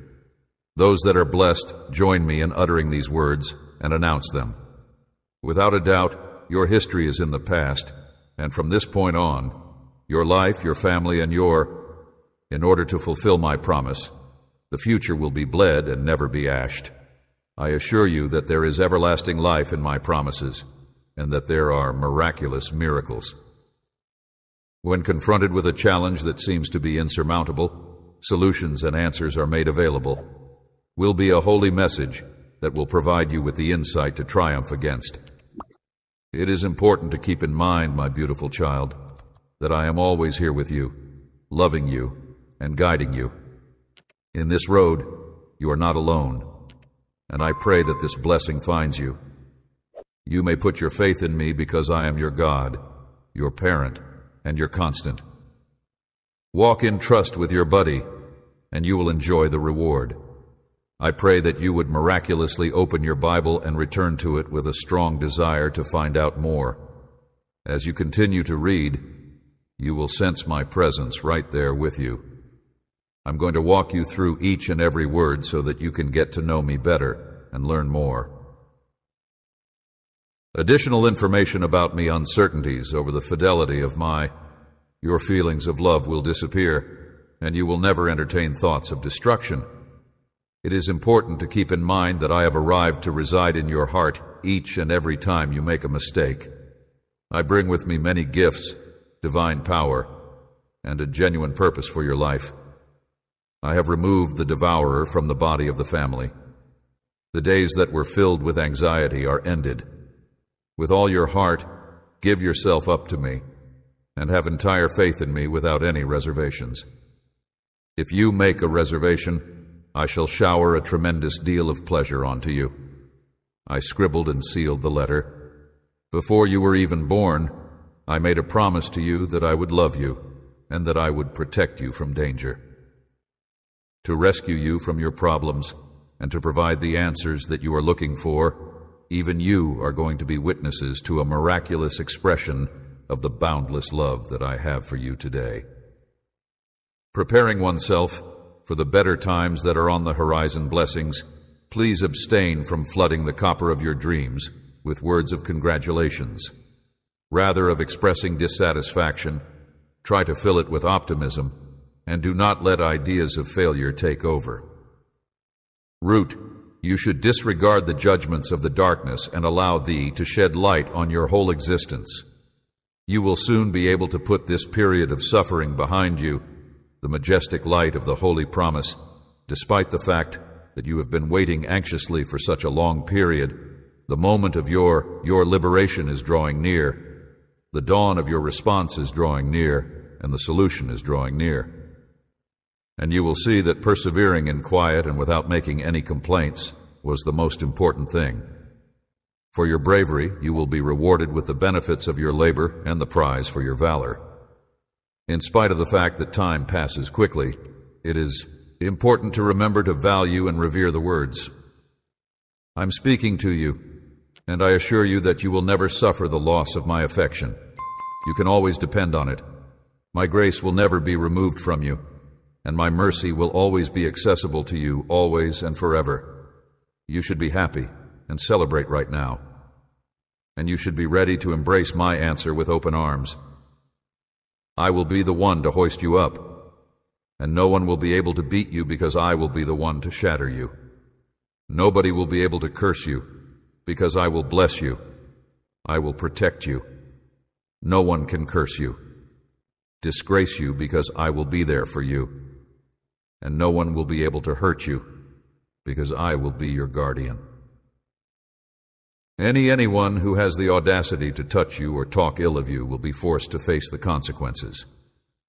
Those that are blessed, join me in uttering these words and announce them. Without a doubt, your history is in the past, and from this point on, your life, your family, and in order to fulfill my promise, the future will be bled and never be ashed. I assure you that there is everlasting life in my promises, and that there are miraculous miracles. When confronted with a challenge that seems to be insurmountable, solutions and answers are made available. Will be a holy message that will provide you with the insight to triumph against. It is important to keep in mind, my beautiful child, that I am always here with you, loving you and guiding you. In this road, you are not alone, and I pray that this blessing finds you. You may put your faith in me because I am your God, your parent, and your constant. Walk in trust with your buddy, and you will enjoy the reward. I pray that you would miraculously open your Bible and return to it with a strong desire to find out more. As you continue to read, you will sense my presence right there with you. I'm going to walk you through each and every word so that you can get to know me better and learn more. Additional information about me, uncertainties over the fidelity of your feelings of love will disappear, and you will never entertain thoughts of destruction. It is important to keep in mind that I have arrived to reside in your heart each and every time you make a mistake. I bring with me many gifts, divine power, and a genuine purpose for your life. I have removed the devourer from the body of the family. The days that were filled with anxiety are ended. With all your heart, give yourself up to me, and have entire faith in me without any reservations. If you make a reservation, I shall shower a tremendous deal of pleasure onto you. I scribbled and sealed the letter. Before you were even born, I made a promise to you that I would love you, and that I would protect you from danger. To rescue you from your problems and to provide the answers that you are looking for, even you are going to be witnesses to a miraculous expression of the boundless love that I have for you today. Preparing oneself for the better times that are on the horizon blessings, please abstain from flooding the copper of your dreams with words of congratulations. Rather of expressing dissatisfaction, try to fill it with optimism, and do not let ideas of failure take over. Root, you should disregard the judgments of the darkness and allow thee to shed light on your whole existence. You will soon be able to put this period of suffering behind you, the majestic light of the holy promise, despite the fact that you have been waiting anxiously for such a long period. The moment of your liberation is drawing near. The dawn of your response is drawing near, and the solution is drawing near. And you will see that persevering in quiet and without making any complaints was the most important thing. For your bravery, you will be rewarded with the benefits of your labor and the prize for your valor. In spite of the fact that time passes quickly, it is important to remember to value and revere the words. I'm speaking to you, and I assure you that you will never suffer the loss of my affection. You can always depend on it. My grace will never be removed from you, and my mercy will always be accessible to you, always and forever. You should be happy and celebrate right now. And you should be ready to embrace my answer with open arms. I will be the one to hoist you up, and no one will be able to beat you because I will be the one to shatter you. Nobody will be able to curse you because I will bless you. I will protect you. No one can curse you, disgrace you because I will be there for you. And no one will be able to hurt you because I will be your guardian. Anyone who has the audacity to touch you or talk ill of you will be forced to face the consequences.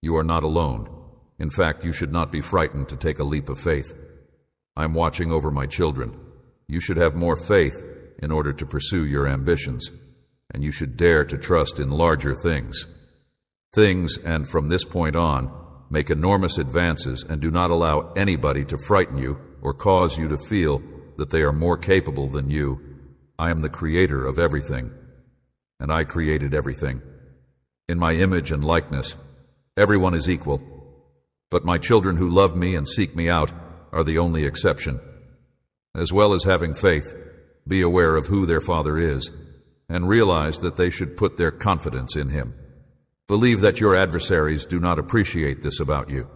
You are not alone. In fact, you should not be frightened to take a leap of faith. I'm watching over my children. You should have more faith in order to pursue your ambitions, and you should dare to trust in larger things. And from this point on, make enormous advances and do not allow anybody to frighten you or cause you to feel that they are more capable than you. I am the creator of everything, and I created everything. In my image and likeness, everyone is equal, but my children who love me and seek me out are the only exception. As well as having faith, be aware of who their Father is, and realize that they should put their confidence in Him. Believe that your adversaries do not appreciate this about you.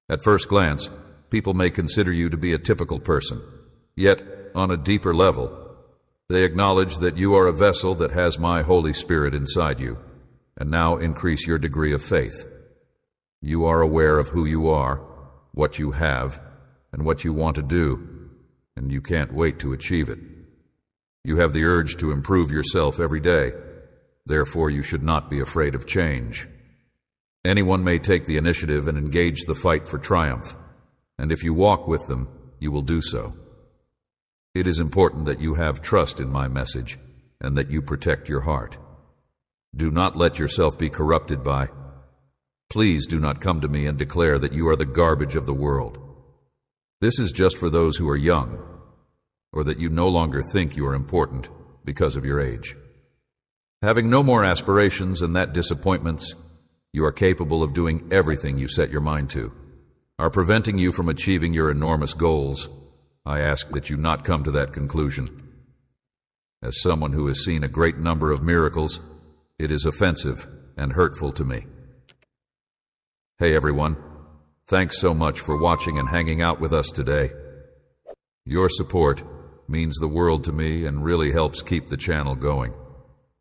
At first glance, people may consider you to be a typical person, yet, on a deeper level, they acknowledge that you are a vessel that has my Holy Spirit inside you, and now increase your degree of faith. You are aware of who you are, what you have, and what you want to do, and you can't wait to achieve it. You have the urge to improve yourself every day. Therefore, you should not be afraid of change. Anyone may take the initiative and engage the fight for triumph, and if you walk with them, you will do so. It is important that you have trust in my message and that you protect your heart. Do not let yourself be corrupted by. Please do not come to me and declare that you are the garbage of the world. This is just for those who are young, or that you no longer think you are important because of your age. Having no more aspirations and that disappointments, you are capable of doing everything you set your mind to, are preventing you from achieving your enormous goals. I ask that you not come to that conclusion. As someone who has seen a great number of miracles, it is offensive and hurtful to me. Hey everyone, thanks so much for watching and hanging out with us today. Your support means the world to me and really helps keep the channel going.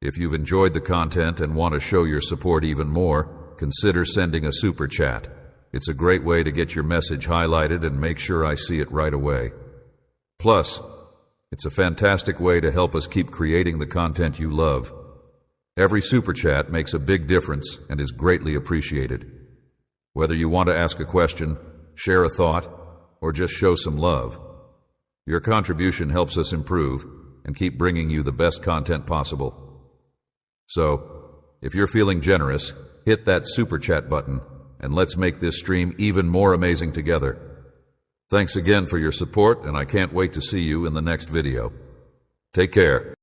If you've enjoyed the content and want to show your support even more, consider sending a super chat. It's a great way to get your message highlighted and make sure I see it right away. Plus, it's a fantastic way to help us keep creating the content you love. Every super chat makes a big difference and is greatly appreciated. Whether you want to ask a question, share a thought, or just show some love, your contribution helps us improve and keep bringing you the best content possible. So, if you're feeling generous, hit that super chat button and let's make this stream even more amazing together. Thanks again for your support, and I can't wait to see you in the next video. Take care.